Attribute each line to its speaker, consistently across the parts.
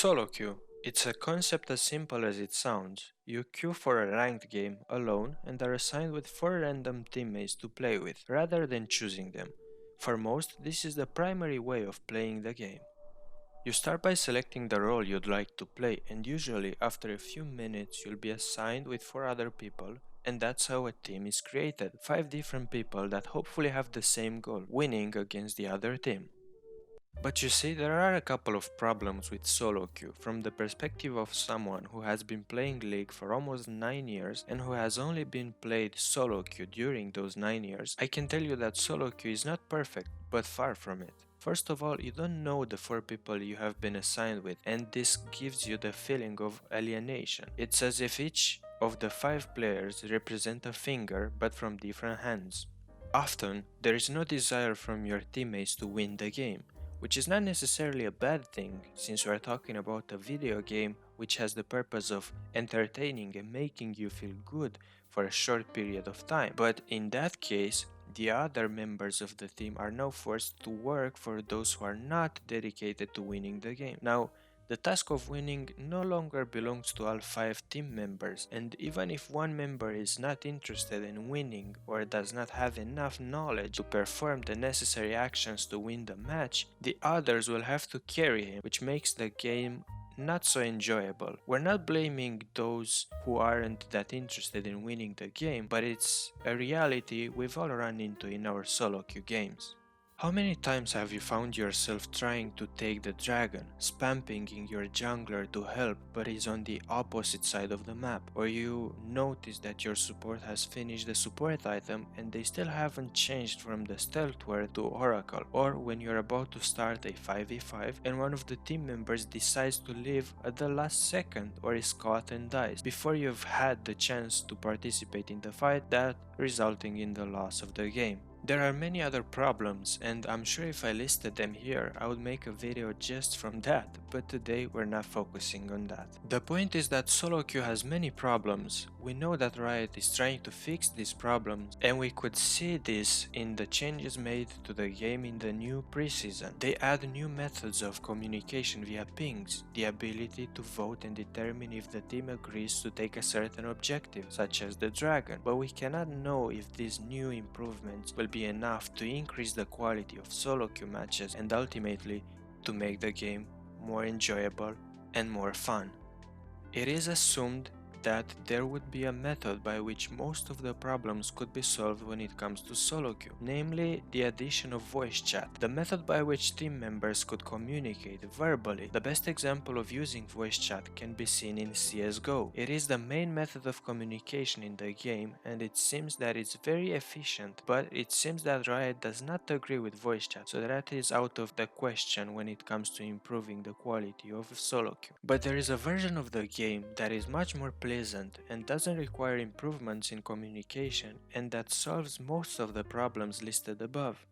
Speaker 1: Solo queue. It's a concept as simple as it sounds. You queue for a ranked game alone and are assigned with 4 random teammates to play with, rather than choosing them. For most, this is the primary way of playing the game. You start by selecting the role you'd like to play, and usually after a few minutes you'll be assigned with 4 other people, and that's how a team is created. 5 different people that hopefully have the same goal, winning against the other team. But you see, there are a couple of problems with solo queue from the perspective of someone who has been playing League for almost 9 years and who has only been played solo queue during those 9 years. I can tell you that solo queue is not perfect, but far from it. First of all, you don't know the 4 people you have been assigned with, and this gives you the feeling of alienation. It's as if each of the 5 players represent a finger, but from different hands. Often, there is no desire from your teammates to win the game, which is not necessarily a bad thing since we are talking about a video game which has the purpose of entertaining and making you feel good for a short period of time. But in that case, the other members of the team are now forced to work for those who are not dedicated to winning the game. Now, the task of winning no longer belongs to all 5 team members, and even if one member is not interested in winning or does not have enough knowledge to perform the necessary actions to win the match, the others will have to carry him, which makes the game not so enjoyable. We're not blaming those who aren't that interested in winning the game, but it's a reality we've all run into in our solo queue games. How many times have you found yourself trying to take the dragon, spam pinging your jungler to help but is on the opposite side of the map? Or you notice that your support has finished the support item and they still haven't changed from the stealth ward to oracle? Or when you're about to start a 5v5 and one of the team members decides to leave at the last second or is caught and dies before you've had the chance to participate in the fight, that resulting in the loss of the game. There are many other problems, and I'm sure if I listed them here, I would make a video just from that, but today we're not focusing on that. The point is that solo queue has many problems. We know that Riot is trying to fix these problems, and we could see this in the changes made to the game in the new preseason. They add new methods of communication via pings, the ability to vote and determine if the team agrees to take a certain objective, such as the dragon, but we cannot know if these new improvements will be enough to increase the quality of solo queue matches and ultimately to make the game more enjoyable and more fun. It is assumed that there would be a method by which most of the problems could be solved when it comes to solo queue, namely the addition of voice chat, the method by which team members could communicate verbally. The best example of using voice chat can be seen in CSGO. It is the main method of communication in the game and it seems that it's very efficient, but it seems that Riot does not agree with voice chat, so that is out of the question when it comes to improving the quality of solo queue. But there is a version of the game that is much more pleasant and doesn't require improvements in communication and that solves most of the problems listed above.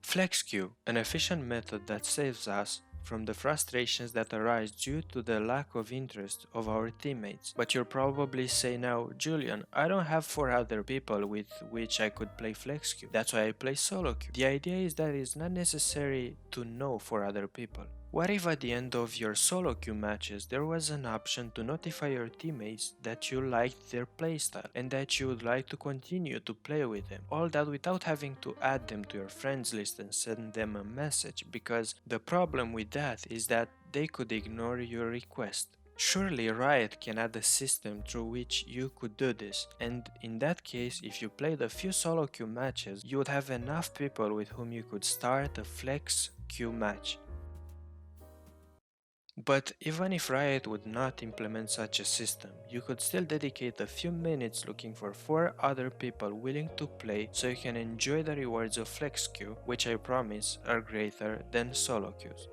Speaker 1: FlexQ, an efficient method that saves us from the frustrations that arise due to the lack of interest of our teammates. But you'll probably say now, Julian, I don't have 4 other people with which I could play FlexQ. That's why I play solo queue. The idea is that it's not necessary to know 4 other people. What if at the end of your solo queue matches there was an option to notify your teammates that you liked their playstyle and that you would like to continue to play with them? All that without having to add them to your friends list and send them a message, because the problem with that is that they could ignore your request. Surely Riot can add a system through which you could do this, and in that case, if you played a few solo queue matches, you would have enough people with whom you could start a flex queue match. But even if Riot would not implement such a system, you could still dedicate a few minutes looking for 4 other people willing to play so you can enjoy the rewards of FlexQ, which I promise are greater than solo queues.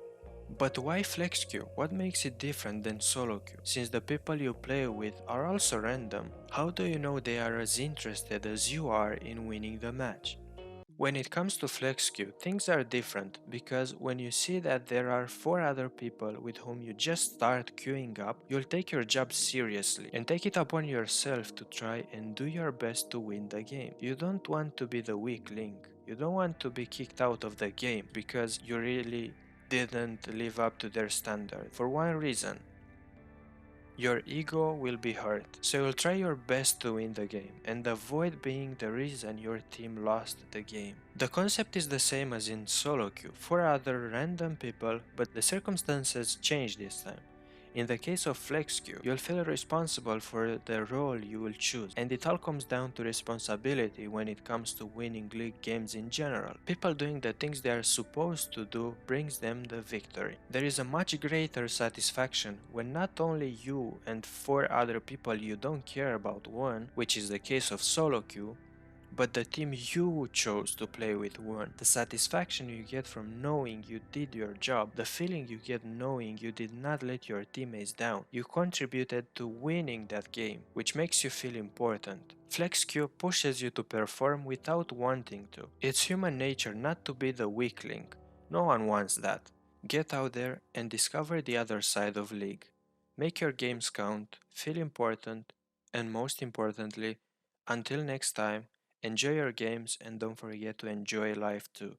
Speaker 1: But why FlexQ? What makes it different than solo queue? Since the people you play with are also random, how do you know they are as interested as you are in winning the match? When it comes to FlexQ, things are different because when you see that there are 4 other people with whom you just start queuing up, you'll take your job seriously and take it upon yourself to try and do your best to win the game. You don't want to be the weak link. You don't want to be kicked out of the game because you really didn't live up to their standard for one reason: your ego will be hurt, so you'll try your best to win the game and avoid being the reason your team lost the game. The concept is the same as in solo queue for other random people, but the circumstances change this time. In the case of FlexQ, you'll feel responsible for the role you will choose, and it all comes down to responsibility when it comes to winning league games in general. People doing the things they are supposed to do brings them the victory. There is a much greater satisfaction when not only you and four other people you don't care about won, which is the case of solo queue, but the team you chose to play with won. The satisfaction you get from knowing you did your job, the feeling you get knowing you did not let your teammates down. You contributed to winning that game, which makes you feel important. FlexQ pushes you to perform without wanting to. It's human nature not to be the weak link. No one wants that. Get out there and discover the other side of League. Make your games count, feel important, and most importantly, until next time, enjoy your games and don't forget to enjoy life too.